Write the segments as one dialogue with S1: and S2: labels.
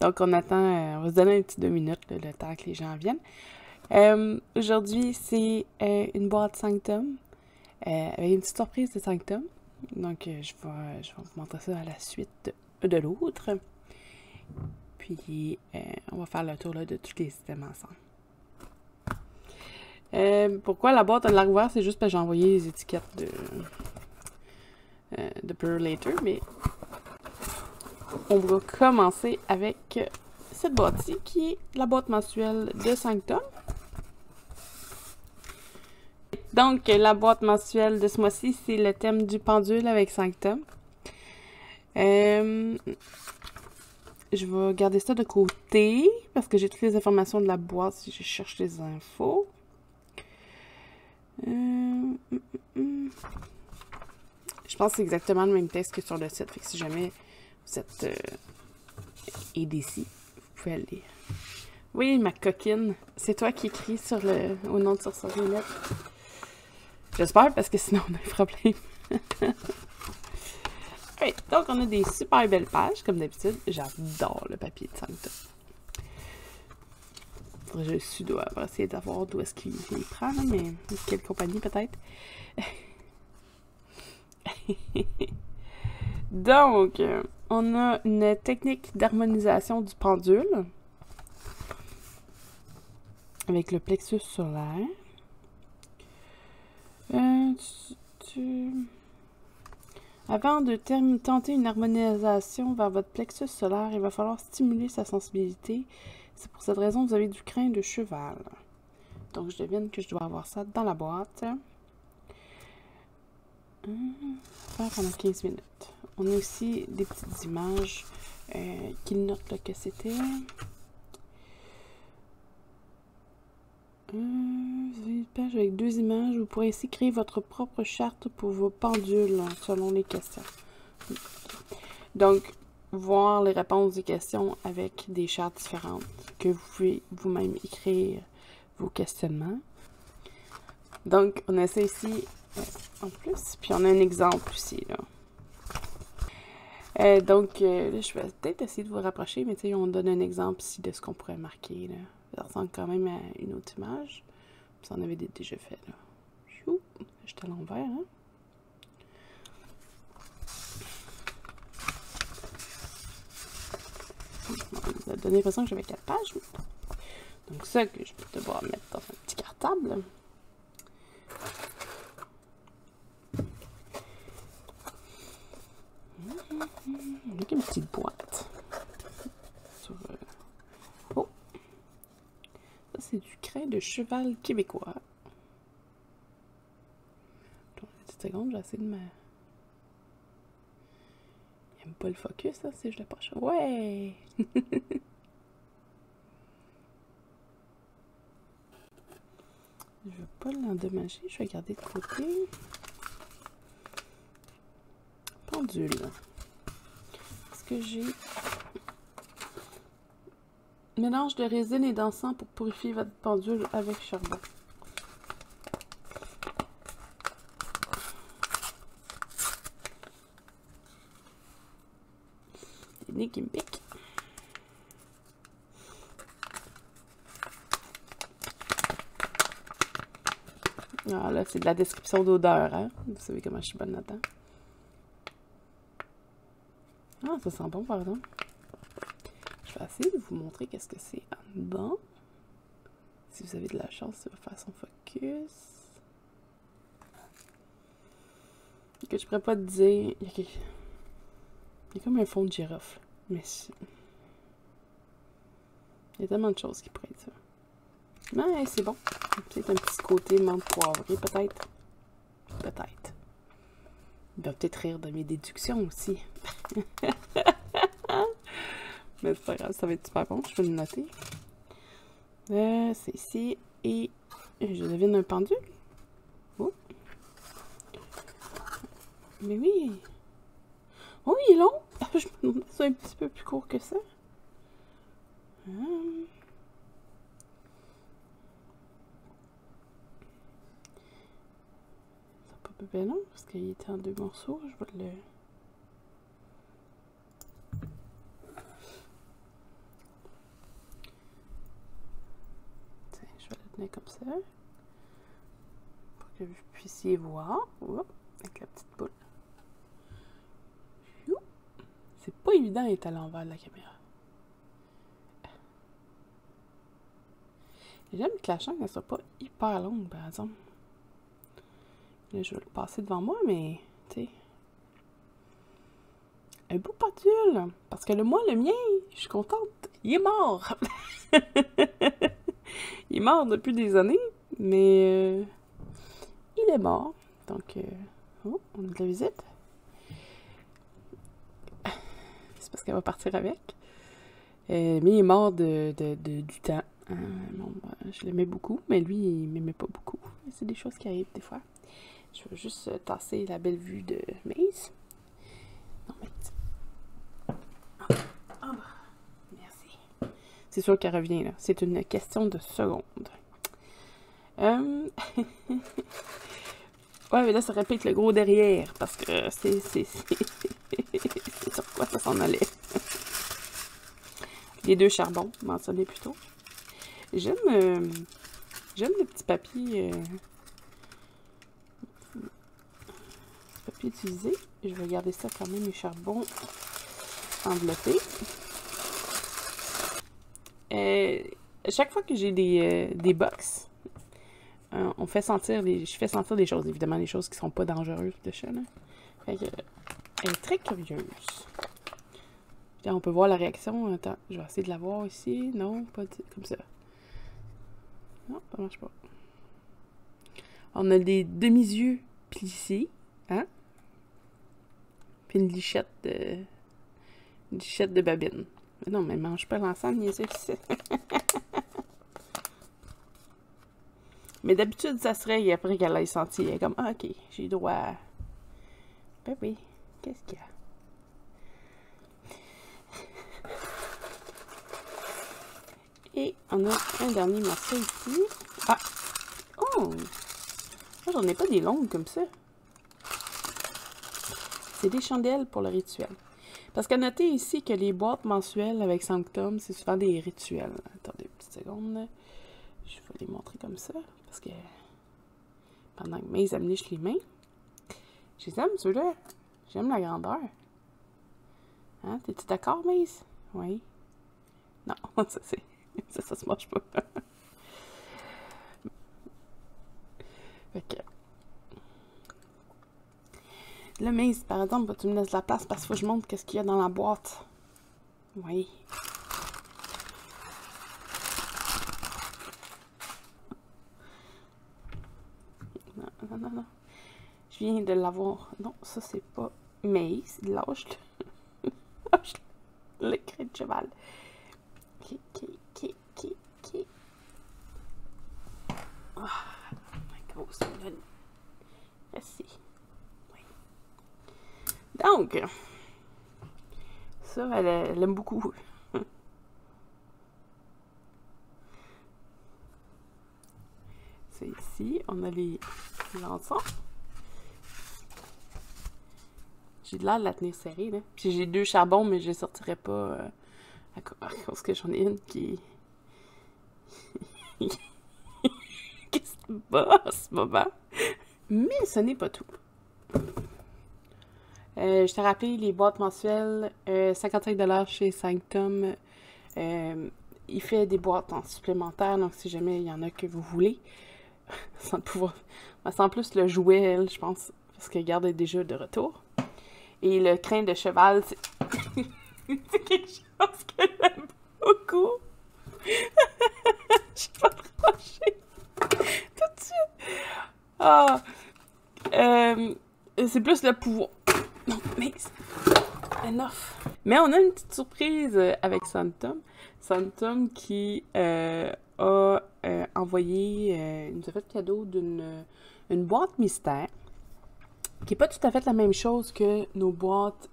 S1: Donc, on attend, on va se donner un petit 2 minutes, là, le temps que les gens viennent. Aujourd'hui, c'est une boîte 5 tomes, avec une petite surprise de 5 tomes. Donc, je vais vous montrer ça à la suite de l'autre. Puis, on va faire le tour là, de tous les systèmes ensemble. Pourquoi la boîte a de l'air ouverte? C'est juste parce que j'ai envoyé les étiquettes de Purolator, mais on va commencer avec cette boîte-ci, qui est la boîte mensuelle de 5 tomes. Donc, la boîte mensuelle de ce mois-ci, c'est le thème du pendule avec 5 tomes. Je vais garder ça de côté, parce que j'ai toutes les informations de la boîte si je cherche les infos. Je pense que c'est exactement le même texte que sur le site, fait que si jamais vous êtes EDC, vous pouvez le lire. Oui, ma coquine, c'est toi qui écris au nom de Sorcelette. J'espère, parce que sinon on a un problème. Okay, donc on a des super belles pages, comme d'habitude. J'adore le papier de 5 tomes. Je suis dois essayer d'avoir d'où est-ce qu'il les prend, là, mais quelle compagnie peut-être. Donc, on a une technique d'harmonisation du pendule avec le plexus solaire. Avant de tenter une harmonisation vers votre plexus solaire, il va falloir stimuler sa sensibilité. C'est pour cette raison que vous avez du crin de cheval. Donc, je devine que je dois avoir ça dans la boîte. Faire pendant 15 minutes. On a aussi des petites images qui notent là, que c'était. Vous avez une page avec 2 images. Vous pourrez ainsi créer votre propre charte pour vos pendules selon les questions. Donc, voir les réponses des questions avec des chartes différentes que vous pouvez vous-même écrire vos questionnements. Donc, on a ça ici en plus. Puis, on a un exemple aussi, là. Donc, là, je vais peut-être essayer de vous rapprocher, mais tu sais, on donne un exemple ici de ce qu'on pourrait marquer, là. Ça ressemble quand même à une autre image. Ça en avait déjà fait, là. Chou! J'étais à l'envers, hein? Ça a donné l'impression que j'avais 4 pages. Donc, ça que je vais devoir mettre dans un petit cartable. Avec une petite boîte. Sur, oh! Ça, c'est du crin de cheval québécois. Attends une petite seconde, j'essaie de me... Il n'aime pas le focus, là, si je le penche. Ouais! Je ne veux pas l'endommager, je vais garder de côté. Pendule. Est-ce que j'ai... Mélange de résine et d'encens pour purifier votre pendule avec charbon. Des nez qui me piquent. Ah là, c'est de la description d'odeur, hein? Vous savez comment je suis bonne là-dedans. Ah, ça sent bon, pardon. Je vais essayer de vous montrer qu'est-ce que c'est en dedans. Si vous avez de la chance, ça va faire son focus. Que je pourrais pas te dire... Il y a comme un fond de girofle. Mais il y a tellement de choses qui pourraient être ça. Mais c'est bon. Peut-être un petit côté menthe poivrée, peut-être. Peut-être. Il va peut-être rire de mes déductions aussi. Mais c'est pas grave, ça va être super bon. Je vais le noter. C'est ici. Et je devine un pendule. Oh. Mais oui. Oh, il est long. Je me demandais si c'est un petit peu plus court que ça. C'est pas bien long parce qu'il était en 2 morceaux. Je vais le... mets comme ça. Pour que vous puissiez voir. Oh, avec la petite boule. C'est pas évident d'être à l'envers de la caméra. J'aime que la chaîne ne soit pas hyper longue, par exemple. Là, je vais le passer devant moi, mais, tu sais... Un beau pendule! Parce que le mien, je suis contente, il est mort! Il est mort depuis des années, mais... il est mort. Donc, oh, on a de la visite. C'est parce qu'elle va partir avec. Mais il est mort du temps. Bon, je l'aimais beaucoup, mais lui, il m'aimait pas beaucoup. C'est des choses qui arrivent des fois. Je vais juste tasser la belle vue de Maze. Non, mais... Oh, merci. C'est sûr qu'elle revient, là. C'est une question de secondes. Ouais, mais là, ça répète le gros derrière, parce que c'est sur quoi ça s'en allait. Les 2 charbons, mentionnés plus tôt. J'aime le petit papier, papier utilisé. Je vais garder ça quand même, les charbons enveloppés. Chaque fois que j'ai des box, je fais sentir des choses, évidemment, des choses qui sont pas dangereuses de chat, là. Fait que, elle est très curieuse. Là, on peut voir la réaction. Attends, je vais essayer de la voir ici. Non, pas comme ça. Non, ça marche pas. On a des demi-yeux plissés, hein? Puis une lichette de babine. Mais non, mais mange pas l'ensemble, niaiseux ici. Mais d'habitude, ça serait après qu'elle ait senti. Elle est comme, ah, ok, j'ai droit à... Ben oui, qu'est-ce qu'il y a? Et on a un dernier morceau ici. Ah! Oh! Moi, j'en ai pas des longues comme ça. C'est des chandelles pour le rituel. Parce qu'à noter ici que les boîtes mensuelles avec Sanctum, c'est souvent des rituels. Attendez une petite seconde. Je vais les montrer comme ça. Parce que pendant que Maze me liche les mains, je les aime, ceux-là. J'aime la grandeur. Hein? T'es-tu d'accord, Maze? Oui. Non, ça c'est... Ça se mange pas. Ok. Là, Maze, par exemple, tu me laisses la place parce qu'il faut que je montre qu'est-ce qu'il y a dans la boîte. Oui. Non, non, non, non. Je viens de l'avoir. Non, ça, c'est pas Maze. Lâche-le. Lâche-le. Le cri de cheval. Ok. Ah, ma grosse lune. Merci. Oui. Donc, ça, elle aime beaucoup. C'est ici. On a les l'encens. J'ai de l'air de la tenir serrée, là. Puis j'ai 2 charbons, mais je les sortirai pas à cause que j'en ai une qui... Qu'est-ce qui se bat en ce moment? Mais ce n'est pas tout. Je t'ai rappelé les boîtes mensuelles, 55$ chez Sanctum. Il fait des boîtes en supplémentaire, donc si jamais il y en a que vous voulez, sans pouvoir... Sans plus le jouet, elle, je pense, parce que Garde est déjà de retour. Et le crin de cheval, c'est c'est quelque chose que j'aime beaucoup. Je suis pas tranchée. Tout de suite. Ah. C'est plus le pouvoir. Non, mais enough. Mais on a une petite surprise avec Sanctum. Sanctum qui a envoyé, il nous a fait cadeau d'une boîte mystère. Qui n'est pas tout à fait la même chose que nos boîtes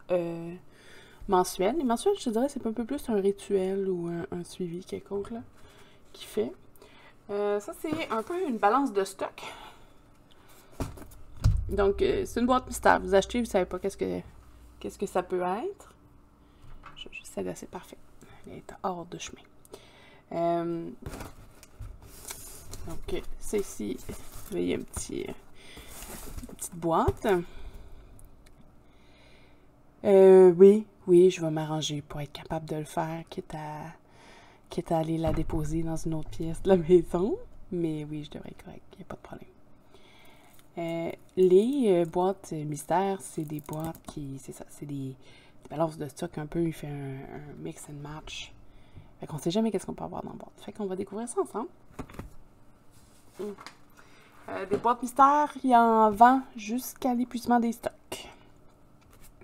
S1: mensuelles. Les mensuelles, je te dirais, c'est un peu plus un rituel ou un suivi quelconque là, qui fait. Ça, c'est un peu une balance de stock. Donc, c'est une boîte mystère. Vous achetez, vous ne savez pas qu'est-ce que ça peut être. Celle-là, c'est parfait. Elle est hors de chemin. Donc, Donc, c'est ici, vous voyez une petite boîte. Oui, je vais m'arranger pour être capable de le faire, quitte à aller la déposer dans une autre pièce de la maison. Mais oui, je devrais être correct, il n'y a pas de problème. Les boîtes mystères, c'est des boîtes qui, c'est ça, c'est des balances de stock un peu, il fait un mix and match. Fait qu'on sait jamais qu'est-ce qu'on peut avoir dans la boîte. Fait qu'on va découvrir ça ensemble. Des boîtes mystères, il y en vend jusqu'à l'épuisement des stocks.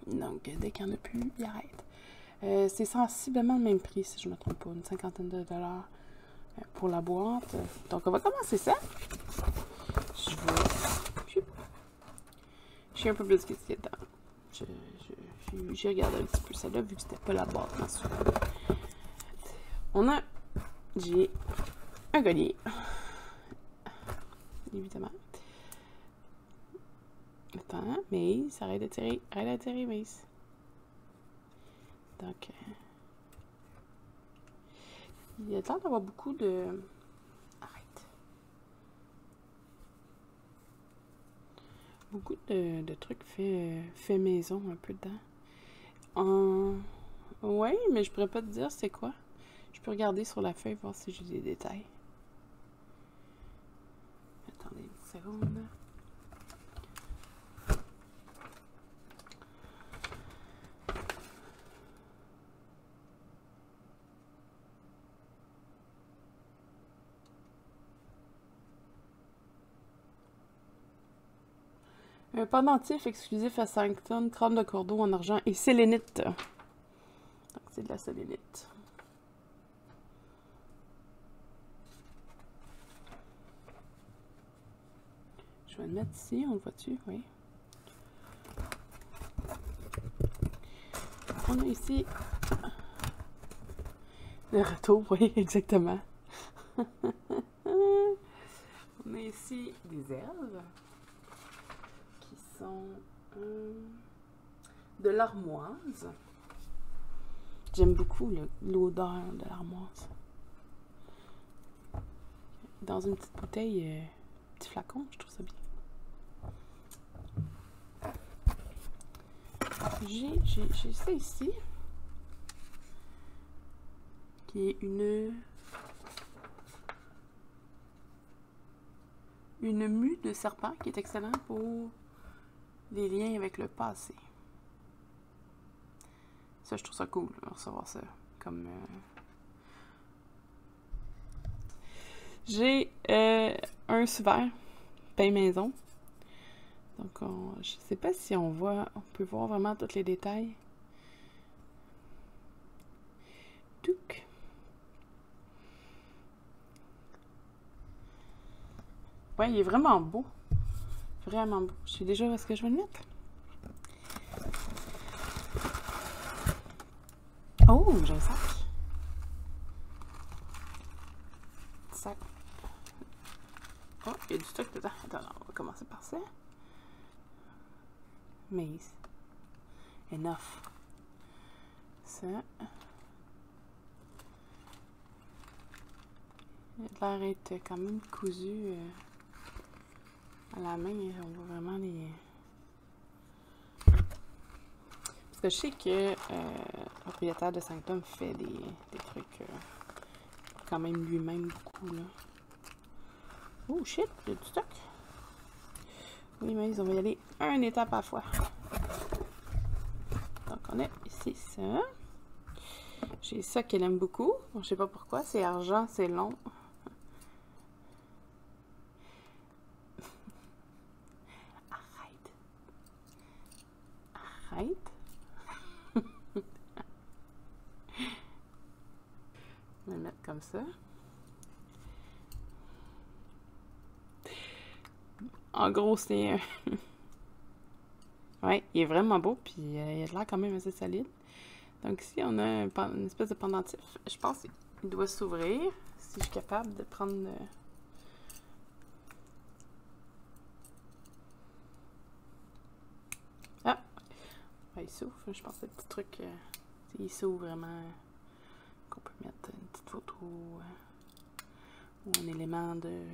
S1: Donc, dès qu'il n'y en a plus, il arrête. C'est sensiblement le même prix, si je ne me trompe pas, une cinquantaine de dollars pour la boîte. Donc, on va commencer ça. Je sais un peu plus ce qu'il y a dedans. J'ai regardé un petit peu ça là, vu que c'était pas la boîte mensuelle. J'ai un collier. Évidemment. Attends, Maze, arrête de tirer, Maze. Donc, il y a l'air d'avoir beaucoup de... Arrête. Beaucoup de trucs fait maison un peu dedans. Ouais, mais je pourrais pas te dire c'est quoi. Je peux regarder sur la feuille, voir si j'ai des détails. Attendez une seconde. Un pendentif exclusif à 5 tonnes, crâne de cordeau en argent et sélénite. Donc, c'est de la sélénite. Je vais le mettre ici, on le voit-tu? Oui. On a ici le retour, oui, exactement. On a ici des herbes qui sont de l'armoise. J'aime beaucoup l'odeur de l'armoise. Dans une petite bouteille, petit flacon, je trouve ça bien. J'ai ça ici, qui est une mue de serpent qui est excellent pour les liens avec le passé. Ça, je trouve ça cool, de recevoir ça comme... J'ai un sous-verre, pain maison. Donc, je sais pas si on peut voir vraiment tous les détails. Touc. Ouais, il est vraiment beau. Vraiment beau. Je sais déjà où est-ce que je vais le mettre. Oh, j'ai un sac. Sac. Oh, il y a du stock dedans. Attends, on va commencer par ça. Maze. Enough. Ça. Il a l'air d'être quand même cousu à la main. On voit vraiment les... Parce que je sais que le propriétaire de Sanctum fait des trucs quand même lui-même beaucoup, là. Oh shit, il y a du stock. Oui, mais on va y aller une étape à la fois. Donc, on a ici ça. J'ai ça qu'elle aime beaucoup. Bon, je sais pas pourquoi. C'est argent, c'est long. Arrête. Arrête. On va le mettre comme ça. En gros, c'est... ouais, il est vraiment beau, puis il a l'air quand même assez solide. Donc ici, on a une espèce de pendentif. Je pense qu'il doit s'ouvrir, si je suis capable de prendre... Ah! Ouais, il s'ouvre. Je pense que c'est le petit truc... il s'ouvre vraiment... qu'on peut mettre une petite photo ou un élément de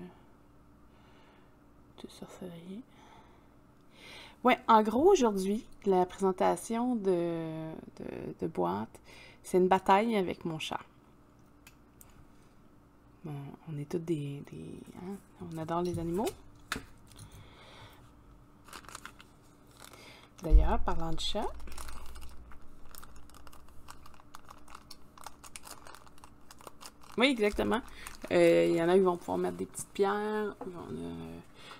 S1: de sorcellerie. Ouais, en gros, aujourd'hui, la présentation de boîte, c'est une bataille avec mon chat. Bon, on est tous hein, on adore les animaux. D'ailleurs, parlant de chat, oui, exactement. Il y en a qui vont pouvoir mettre des petites pierres.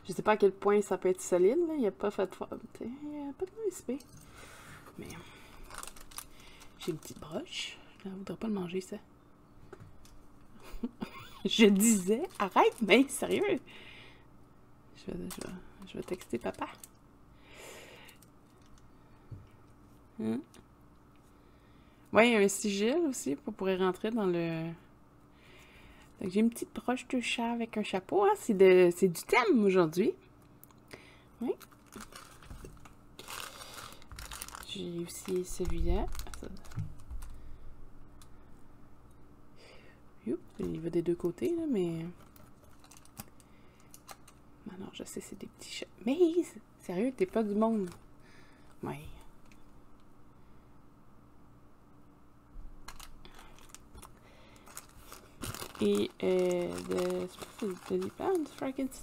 S1: Je sais pas à quel point ça peut être solide. Là. Il n'y a pas fait de il n'y a pas de USB. Mais j'ai une petite broche. Je ne voudrais pas le manger, ça. Je disais, arrête, mais sérieux. Je vais texter papa. Hein? Ouais, il y a un sigil aussi pour pouvoir rentrer dans le... J'ai une petite broche de chat avec un chapeau. Hein? C'est du thème aujourd'hui. Oui. J'ai aussi celui-là. Il va des deux côtés, là, mais... Non, je sais, c'est des petits chats. Mais, sérieux, t'es pas du monde. Ouais. Et de Frankenstein.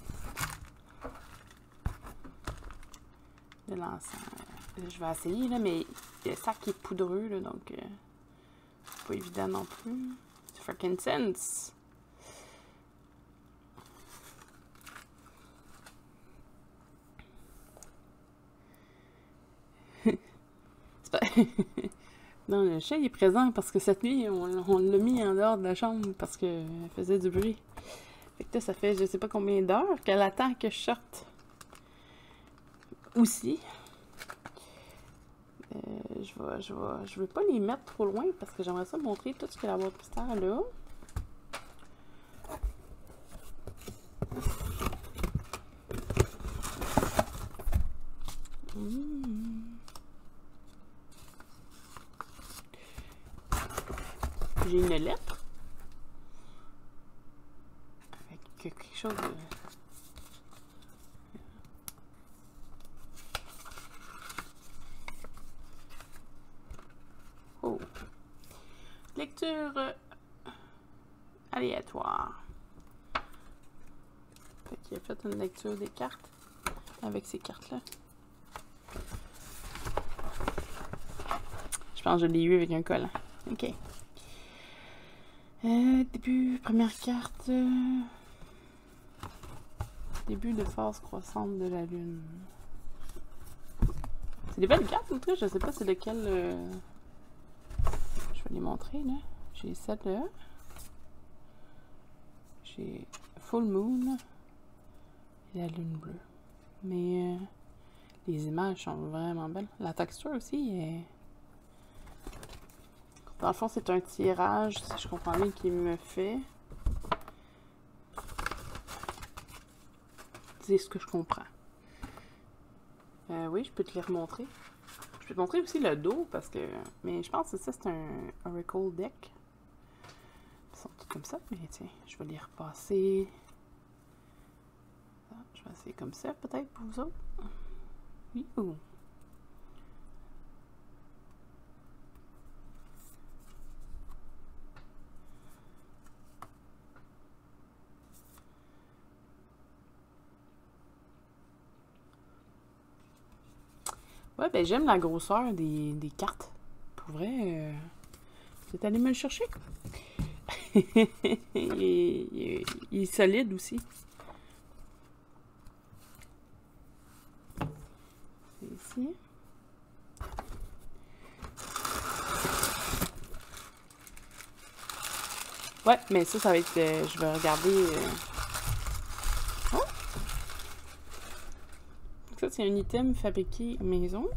S1: De l'encens. Je vais essayer, là, mais le sac est poudreux, là, donc c'est pas évident non plus. C'est Frankincense. Non, le chat il est présent parce que cette nuit, on l'a mis en dehors de la chambre parce qu'elle faisait du bruit. Fait que là, ça fait je sais pas combien d'heures qu'elle attend que je sorte. Aussi. Je vais pas les mettre trop loin parce que j'aimerais ça montrer tout ce que la boîte mystère là. J'ai une lettre avec quelque chose de... Oh! Lecture aléatoire. Fait qu'il a fait une lecture des cartes avec ces cartes-là. Je pense que je l'ai eu avec un collant. Ok. Début, première carte. Début de phase croissante de la lune. C'est des belles cartes, en tout cas. Je sais pas c'est lequel. Je vais les montrer, là. J'ai celle-là. J'ai Full Moon. Et la lune bleue. Mais les images sont vraiment belles. La texture aussi est... Dans le fond, c'est un tirage, si je comprends bien, qu'il me fait. C'est ce que je comprends. Oui, je peux te les remontrer. Je peux te montrer aussi le dos, parce que... Mais je pense que ça, c'est un Oracle deck. Ils sont tous comme ça, mais tiens, je vais les repasser. Je vais essayer comme ça, peut-être, pour vous autres. Oui, ou... Ouais, ben j'aime la grosseur des cartes. Pour vrai, vous êtes allé me le chercher. il est solide aussi. C'est ici. Ouais, mais ça va être... je vais regarder... Oh! Ça, c'est un item fabriqué maison.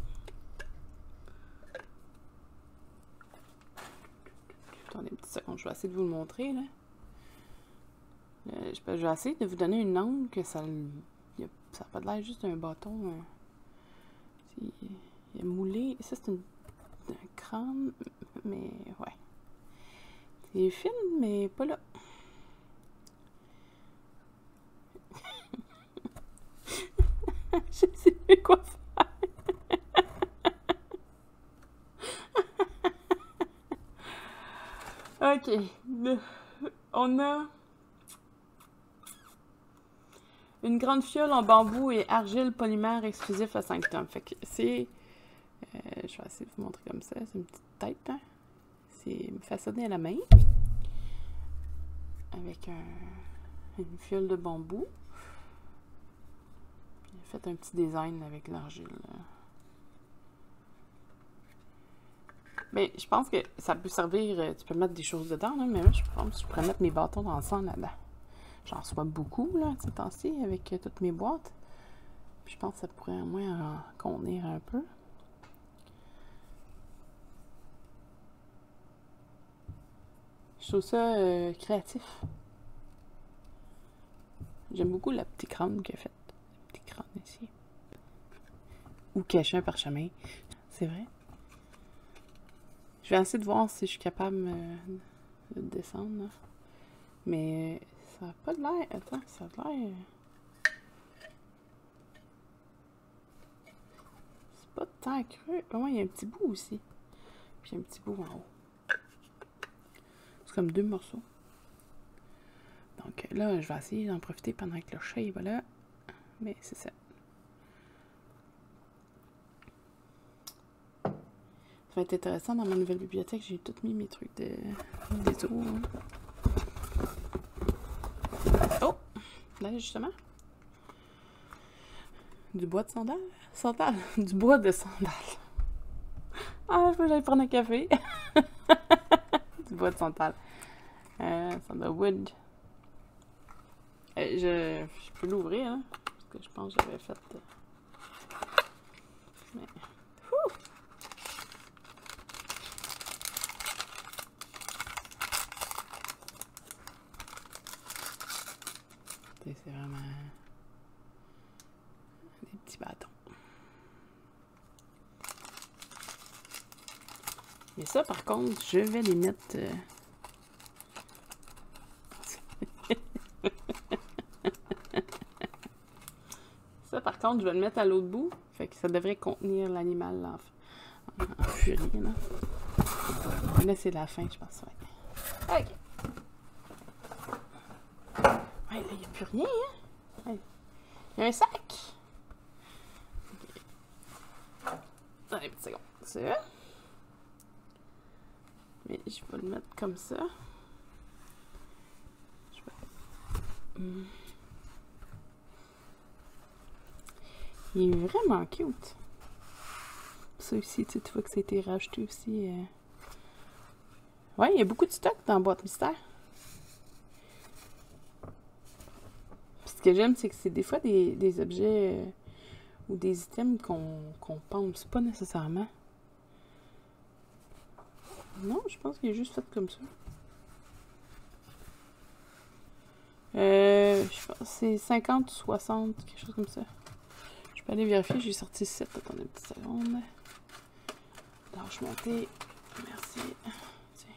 S1: Attendez une petite seconde, je vais essayer de vous le montrer, là. Je vais essayer de vous donner une angle que ça n'a pas l'air juste un bâton. Il est moulé. Ça, c'est un crâne, mais ouais. C'est fine, mais pas là. plus quoi faire. Ok. On a une grande fiole en bambou et argile polymère exclusif à 5 tonnes. Fait que c'est... je vais essayer de vous montrer comme ça. C'est une petite tête, hein? C'est façonné à la main. Avec une fiole de bambou. J'ai fait un petit design avec l'argile. Mais je pense que ça peut servir... tu peux mettre des choses dedans, là, mais moi, je pense que je pourrais mettre mes bâtons d'encens là-dedans. J'en reçois beaucoup, là, ces temps-ci, avec toutes mes boîtes. Puis je pense que ça pourrait au moins en contenir un peu. Je trouve ça créatif. J'aime beaucoup la petite crâne qu'elle a faite. La petite crâne ici. Ou cacher un parchemin. C'est vrai. Je vais essayer de voir si je suis capable de descendre. Là. Mais ça n'a pas de l'air. Attends, ça a l'air. C'est pas tant creux. Oh, il y a un petit bout aussi. Puis un petit bout en haut. C'est comme 2 morceaux. Donc là, je vais essayer d'en profiter pendant que le chat est là. Mais c'est ça. Ça va être intéressant dans ma nouvelle bibliothèque. J'ai tout mis mes trucs des os. Hein. Oh! Là, justement. Du bois de sandal? Sandal? Du bois de sandal. Ah, il faut que j'aille prendre un café. Du bois de sandal. Sandalwood. Je peux l'ouvrir, hein? Parce que je pense que j'avais fait... Mais... C'est vraiment... des petits bâtons. Mais ça, par contre, je vais les mettre... Ça, par contre, je vais le mettre à l'autre bout. Fait que ça devrait contenir l'animal en furie, là. Là, c'est la fin, je pense. Ouais. OK. Ouais, là, il n'y a plus rien, hein? Ouais. Il y a un sac. OK. Allez, une petite seconde. Ça. Mais je vais le mettre comme ça. Il est vraiment cute. Ça aussi, tu vois que ça a été racheté aussi. Ouais, il y a beaucoup de stock dans Boîte Mystère. Puis ce que j'aime, c'est que c'est des fois des objets ou des items qu'on pense pas nécessairement. Non, je pense qu'il est juste fait comme ça. Je pense que c'est 50 ou 60, quelque chose comme ça. Je peux aller vérifier, j'ai sorti 7. Attendez une petite seconde. Lâche monter. Merci. Tiens.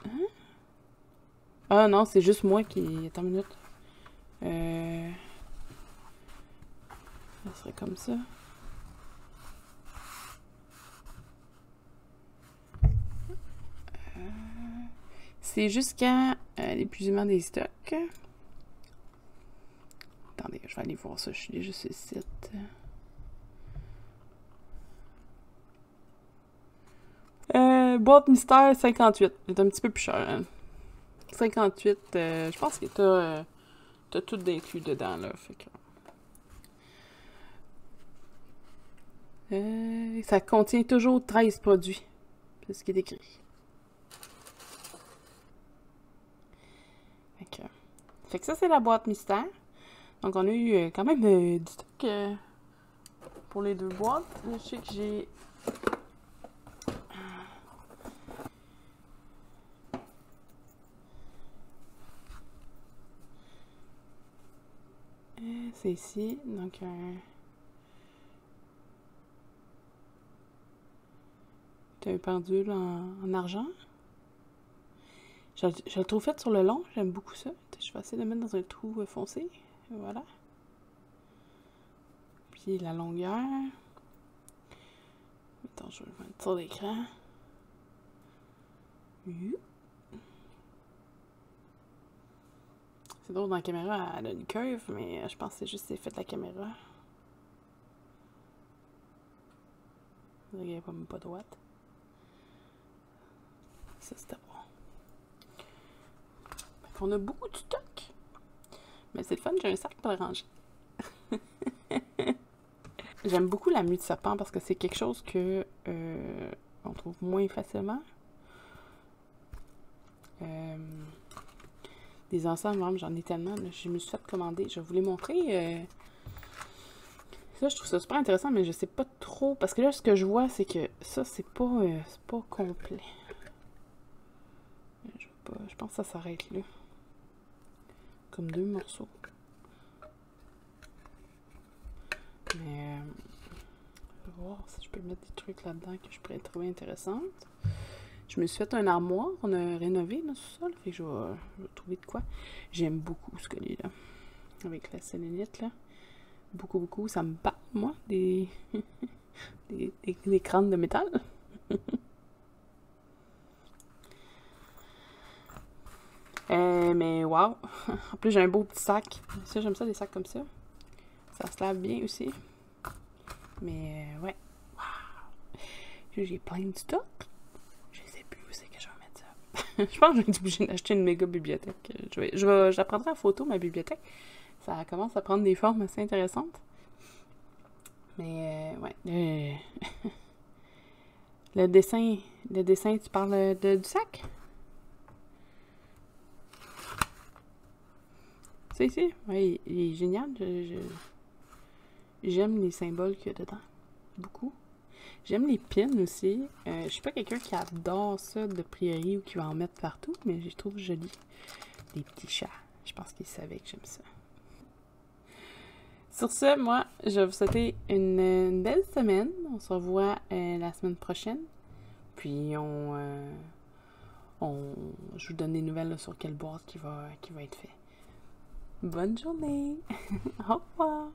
S1: Hein? Ah non, c'est juste moi qui... Attends une minute. Ça serait comme ça. C'est jusqu'à l'épuisement des stocks. Attendez, je vais aller voir ça. Je suis déjà sur le site. Boîte mystère 58. C'est un petit peu plus cher. Hein. 58, je pense que t'as tout inclus dedans, là. Fait que... ça contient toujours 13 produits. C'est ce qui est écrit. Fait que ça, c'est la boîte mystère. Donc, on a eu quand même du stock pour les 2 boîtes. Là, je sais que j'ai... c'est ici. Donc, t'as un pendule en argent. Je le trouve fait sur le long. J'aime beaucoup ça. Je vais essayer de le mettre dans un trou foncé. Voilà. Puis la longueur. Mettons, je vais le mettre sur l'écran. C'est drôle, dans la caméra, elle a une curve, mais je pense que c'est juste l'effet de la caméra. Elle n'est même pas droite. Ça, c'était bon. On a beaucoup de stock. Mais c'est le fun, j'ai un sac pour le ranger. J'aime beaucoup la mue de serpent parce que c'est quelque chose que on trouve moins facilement. Des ensembles, j'en ai tellement. Là, je me suis fait commander. Je vais vous les montrer. Ça, je trouve ça super intéressant, mais je sais pas trop. Parce que là, ce que je vois, c'est que ça, c'est pas complet. Je pense que ça s'arrête là. Comme 2 morceaux. Mais je vais voir si je peux mettre des trucs là-dedans que je pourrais trouver intéressantes. Je me suis fait un armoire, on a rénové là, tout ça, fait que je vais trouver de quoi. J'aime beaucoup ce collier-là, avec la sélénite, là. Beaucoup, beaucoup. Ça me parle, moi, des crânes de métal. Mais wow! En plus, j'ai un beau petit sac. Ça, j'aime ça, des sacs comme ça. Ça se lave bien aussi. Mais ouais. Wow! J'ai plein de stock. Je sais plus où c'est que je vais mettre ça. Je pense que je vais être obligée d'acheter une méga bibliothèque. J'apprendrai en photo ma bibliothèque. Ça commence à prendre des formes assez intéressantes. Mais ouais. Le dessin, tu parles du sac? C'est ici? Oui, il est génial. J'aime les symboles qu'il y a dedans. Beaucoup. J'aime les pins aussi. Je suis pas quelqu'un qui adore ça de priori ou qui va en mettre partout, mais je les trouve jolis. Des petits chats. Je pense qu'ils savaient que j'aime ça. Sur ce, moi, je vais vous souhaiter une belle semaine. On se revoit la semaine prochaine. Puis je vous donne des nouvelles là, sur quelle boîte qui va être fait. Bonne journée! Au revoir!